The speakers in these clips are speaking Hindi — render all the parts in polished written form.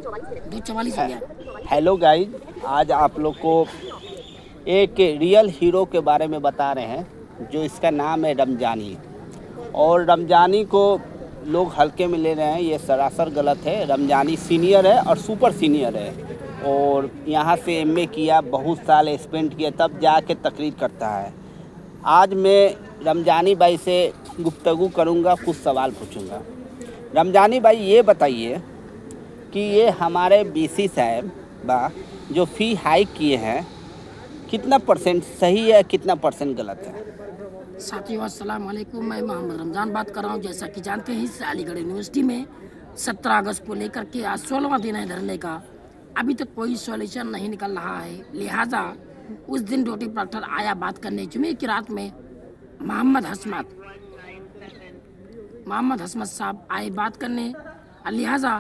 2:44 हो गया। हेलो गाइज, आज आप लोग को एक रियल हीरो के बारे में बता रहे हैं जो इसका नाम है रमजानी। और रमजानी को लोग हल्के में ले रहे हैं, ये सरासर गलत है। रमजानी सीनियर है और सुपर सीनियर है और यहाँ से एमए किया, बहुत साल स्पेंड किया, तब जाके तकरीर करता है। आज मैं रमजानी भाई से गुफ्तगू करूँगा, कुछ सवाल पूछूँगा। रमजानी भाई ये बताइए कि ये हमारे बीसी साहब बा जो फ़ी हाइक किए हैं, कितना परसेंट सही है, कितना परसेंट गलत है? साथियों अस्सलाम वालेकुम, मैं मोहम्मद रमज़ान बात कर रहा हूँ। जैसा कि जानते हैं, इस अलीगढ़ यूनिवर्सिटी में 17 अगस्त को लेकर के आज 16वां दिन है धरने का। अभी तक कोई सॉल्यूशन नहीं निकल रहा है। लिहाजा उस दिन ड्यूटी प्रोक्टर आया बात करने। जुमे की रात में मोहम्मद हसमत साहब आए बात करने। लिहाजा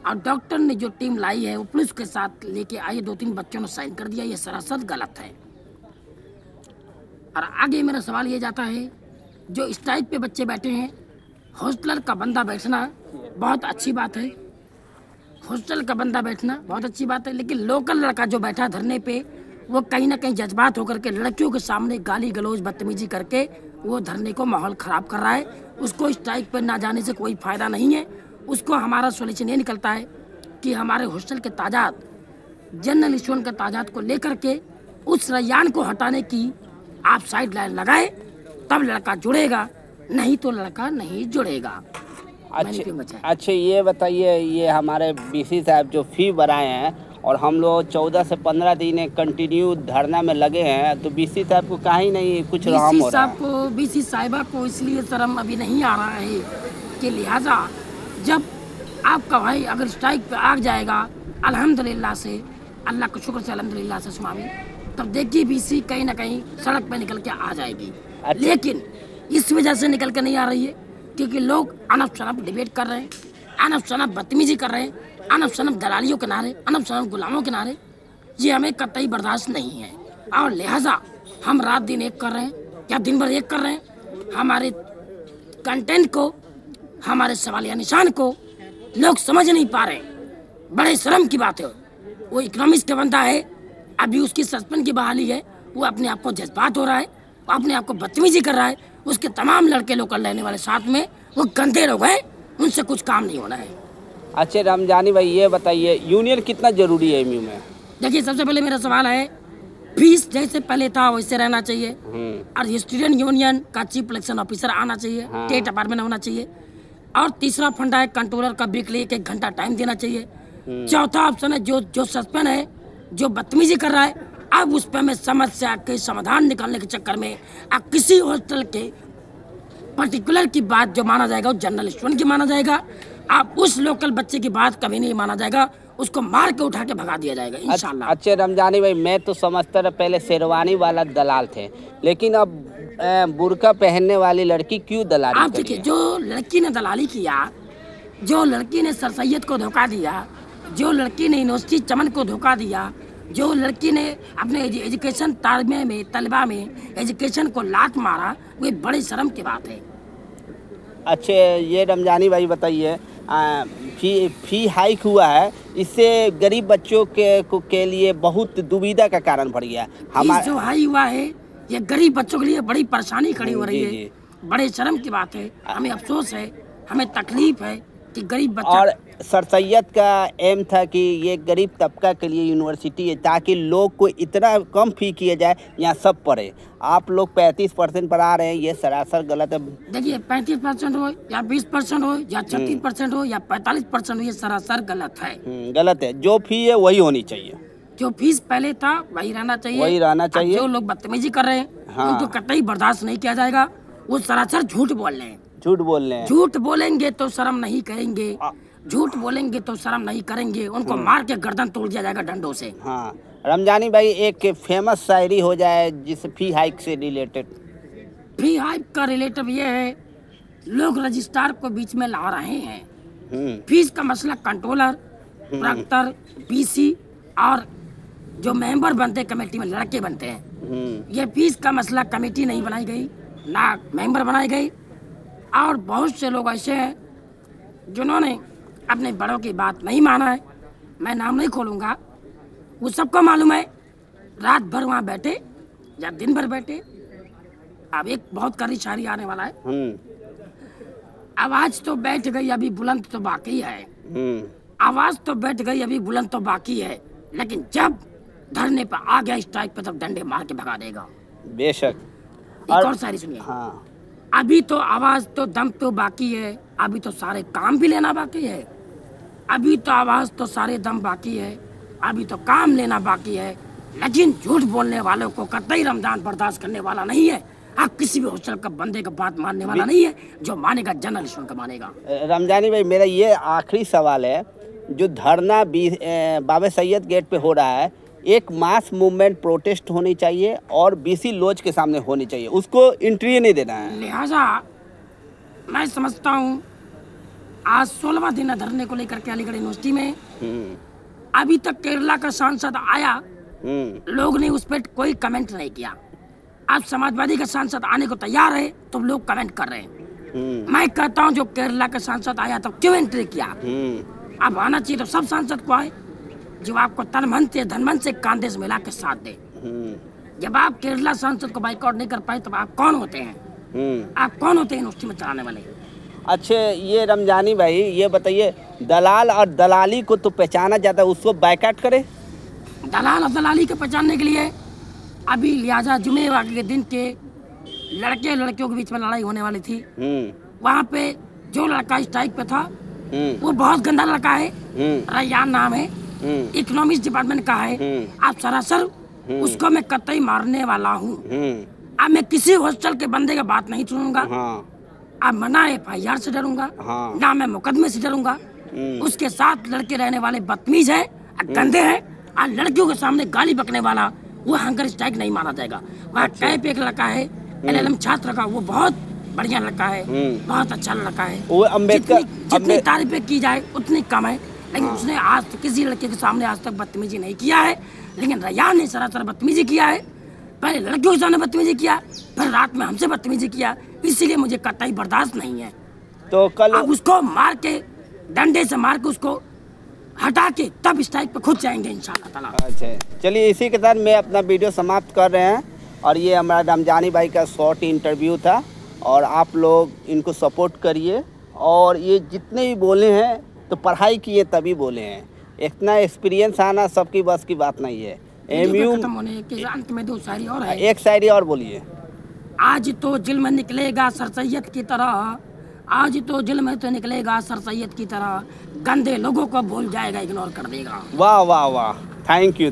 और डॉक्टर ने जो टीम लाई है वो पुलिस के साथ लेके आए, 2-3 बच्चों ने साइन कर दिया। ये सरासर गलत है। और आगे मेरा सवाल ये जाता है, जो स्ट्राइक पे बच्चे बैठे हैं, हॉस्टलर का बंदा बैठना बहुत अच्छी बात है। हॉस्टल का बंदा बैठना बहुत अच्छी बात है, लेकिन लोकल लड़का जो बैठा धरने पे, वो कहीं ना कहीं जज्बात होकर के लड़कियों के सामने गाली गलौज बदतमीजी करके वो धरने को माहौल ख़राब कर रहा है। उसको स्ट्राइक पर ना जाने से कोई फ़ायदा नहीं है। उसको हमारा सोल्यूशन ये निकलता है कि हमारे हॉस्टल के तादाद, जनरल स्टूडेंट के तादाद को लेकर के उस रैयान को हटाने की आप साइड लाइन लगाए, तब लड़का जुड़ेगा, नहीं तो लड़का नहीं जुड़ेगा। अच्छा, ये बताइए, ये हमारे बीसी साहब जो फ़ी बढ़ाए हैं और हम लोग 14 से 15 दिन कंटिन्यू धरना में लगे हैं, तो बीसी साहब को कहीं नहीं कुछ रहम हो रहा है? बीसी साहिबा को इसलिए शर्म अभी नहीं आ रहा है कि लिहाजा जब आपका भाई अगर स्ट्राइक पे आ जाएगा, अल्हम्दुलिल्लाह से, अल्लाह का शुक्र से, अल्हम्दुलिल्लाह से सुमामी, तब देखिए बीसी कहीं ना कहीं सड़क पे निकल के आ जाएगी। अच्छा। लेकिन इस वजह से निकल के नहीं आ रही है क्योंकि लोग अनफ शनफ डिबेट कर रहे हैं, अनफ शनफ बदतमीजी कर रहे हैं, अनफ शनफ दलालियों के नारे, अनफ शनफ गुलामों के नारे। ये हमें कतई बर्दाश्त नहीं है और लिहाजा हम रात दिन एक कर रहे हैं या दिन भर एक कर रहे हैं। हमारे कंटेंट को, हमारे सवालिया निशान को लोग समझ नहीं पा रहे। बड़े शर्म की बात है। वो इकोनॉमिक्स का बंदा है, अभी उसकी सस्पेंड की बहाली है, वो अपने आप को जज्बात हो रहा है, वो अपने आप को बदतमीजी कर रहा है। उसके तमाम लड़के लोग रहने वाले साथ में वो गंदे लोग हैं, उनसे कुछ काम नहीं होना है। अच्छा रमजानी भाई, ये बताइए यूनियन कितना जरूरी है एमयू में? देखिए, सबसे पहले मेरा सवाल है, फीस जैसे पहले था वैसे रहना चाहिए और स्टूडेंट यूनियन का चीफ इलेक्शन ऑफिसर आना चाहिए, स्टेट डिपार्टमेंट होना चाहिए। और तीसरा फंडा है कंट्रोलर का वीकली 1 घंटा टाइम देना चाहिए। चौथा ऑप्शन है जो सस्पेंड है, जो बदतमीजी कर रहा है, अब उस पर मैं समस्या के समाधान निकालने के चक्कर में अब किसी हॉस्टल के पर्टिकुलर की बात जो माना जाएगा वो जनरल स्टूडेंट की माना जाएगा। अब उस लोकल बच्चे की बात कभी नहीं माना जाएगा, उसको मार के उठा के भगा दिया जाएगा इंशाल्लाह। अच्छे रमजानी भाई, मैं तो समझता था पहले शेरवानी वाला दलाल थे, लेकिन अब बुर्का पहनने वाली लड़की क्यों दलाली? आप देखिए, जो लड़की ने दलाली किया, जो लड़की ने सर सैयद को धोखा दिया, जो लड़की ने यूनिवर्सिटी चमन को धोखा दिया, जो लड़की ने अपने एजुकेशन तलबा में एजुकेशन को लात मारा, वो बड़ी शर्म की बात है। अच्छे, ये रमजानी भाई बताइए, फी हाइक हुआ है, इससे गरीब बच्चों के लिए बहुत दुविधा का कारण बढ़ गया। हमारा जो हाई हुआ है, ये गरीब बच्चों के लिए बड़ी परेशानी खड़ी हो रही है। बड़े शर्म की बात है, हमें अफसोस है, हमें तकलीफ है कि गरीब बच्चा। और सर सैयद का एम था कि ये गरीब तबका के लिए यूनिवर्सिटी है, ताकि लोग को इतना कम फी किया जाए, यहाँ सब पढ़े। आप लोग 35% पढ़ा रहे हैं, ये सरासर गलत है। देखिए, 35% हो या 20% हो या 36% हो या 45% हो, ये सरासर गलत है। गलत है। जो फी है वही होनी चाहिए, जो फीस पहले था वही रहना चाहिए। जो लोग बदतमीजी कर रहे हैं, उनको कतई बर्दाश्त नहीं किया जाएगा। वो सरासर झूठ बोल रहे हैं। झूठ बोलेंगे तो शर्म नहीं करेंगे, झूठ बोलेंगे तो शर्म नहीं करेंगे, उनको मार के गर्दन तोड़ दिया जाएगा डंडों से। हाँ रमजानी भाई, एक फेमस शायरी हो जाए जिस फी हाइक से रिलेटेड। फी हाइक का रिलेटिव ये है, लोग रजिस्ट्रार को बीच में ला रहे हैं। फीस का मसला कंट्रोलर, प्रोक्टर, बीसी और जो मेंबर बनते हैं कमेटी में लड़के बनते हैं। ये फीस का मसला कमेटी नहीं बनाई गई, ना मेंबर बनाई गई। और बहुत से लोग ऐसे हैं जिन्होंने अपने बड़ों की बात नहीं माना है, मैं नाम नहीं खोलूंगा, वो सबको मालूम है। रात भर वहाँ बैठे या दिन भर बैठे। अब एक बहुत कड़ी शायरी आने वाला है। आवाज तो बैठ गई अभी बुलंद तो बाकी है। आवाज तो बैठ गई अभी बुलंद तो बाकी है, लेकिन जब धरने पर आ गया स्ट्राइक पे तब डंडे मार के भगा देगा। बेशक। एक और शायरी सुनिए। हाँ। अभी तो आवाज तो दम तो बाकी है, अभी तो सारे काम भी लेना बाकी है। अभी तो आवाज तो सारे दम बाकी है, अभी तो काम लेना बाकी है, लेकिन झूठ बोलने वालों को कतई रमजान बर्दाश्त करने वाला नहीं है। आप किसी भी हॉस्टल का बंदे का बात मानने वाला नहीं है, जो मानेगा जर्नलिस्ट का मानेगा। रमजानी भाई, मेरा ये आखिरी सवाल है, जो धरना बाबा सैयद गेट पे हो रहा है, एक मास मूवमेंट प्रोटेस्ट होनी चाहिए और बीसी लॉज के सामने होनी चाहिए, उसको एंट्री नहीं देना है। लिहाजा मैं समझता हूँ आज 16वां दिन है धरने को लेकर के अलीगढ़ यूनिवर्सिटी में। अभी तक केरला का सांसद आया, लोग ने उस पर कोई कमेंट नहीं किया। अब समाजवादी का सांसद आने को तैयार है तो लोग कमेंट कर रहे हैं। मैं कहता हूँ जो केरला का सांसद आया तो क्यों एंट्री किया? अब आना चाहिए तो सब सांसद को आए जो आपको तन मन से धन मन से कांधे से मिला के साथ दे। जब आप केरला सांसद को बाइकआउट नहीं कर पाए तो आप कौन होते हैं? आप कौन होते हैं यूनिवर्सिटी में चलाने वाले? अच्छे, ये रमजानी भाई ये बताइए, दलाल और दलाली को तो पहचाना जाता है, उसको बाइकआउट करे? दलाल और दलाली को पहचानने के लिए अभी लिहाजा जुमेवार के दिन के लड़के लड़कियों के बीच में लड़ाई होने वाली थी। वहाँ पे जो लड़का स्ट्राइक पे था वो बहुत गंदा लड़का है, रैयान नाम है, इकोनॉमिक्स डिपार्टमेंट का है। आप सरासर उसको मैं कतई मारने वाला हूँ। अब मैं किसी हॉस्टल के बंदे का बात नहीं सुनूंगा। अब मना FIR से डरूंगा, ना मैं मुकदमे से डरूंगा। उसके साथ लड़के रहने वाले बदतमीज है, गंदे हैं, और लड़कियों के सामने गाली बकने वाला वो हंगर स्ट्राइक नहीं माना जाएगा। वहाँ टाइप एक लड़का है LLM छात्र का, वो बहुत बढ़िया लड़का है, बहुत अच्छा लड़का है। वो अम्बेडकर जितनी तारीफें की जाए उतनी कम है, लेकिन उसने आज तक किसी लड़के के सामने आज तक बदतमीजी नहीं किया है। लेकिन रैयान ने सरासर बदतमीजी किया है। पहले लड़कियों के सामने बदतमीजी किया, फिर रात में हमसे बदतमीजी किया, इसीलिए मुझे कतई बर्दाश्त नहीं है। तो कल अब उसको मार के, डंडे से मार के उसको हटा के तब स्ट्राइक पे खुद जाएंगे इंशाल्लाह ताला। अच्छा, चलिए इसी के साथ मैं अपना वीडियो समाप्त कर रहे हैं। और ये हमारा रमजानी भाई का शॉर्ट इंटरव्यू था, और आप लोग इनको सपोर्ट करिए। और ये जितने भी बोले हैं तो पढ़ाई किए तभी बोले हैं, इतना एक्सपीरियंस आना सबकी बस की बात नहीं है। MU खत्म होने के अंत में दो शायरी और है। एक शायरी और बोलिए। आज तो जिल में निकलेगा सर सैयद की तरह, आज तो जिल में तो निकलेगा सर सैयद की तरह, गंदे लोगों को भूल जाएगा, इग्नोर कर देगा। वाह वाह वाह, थैंक यू।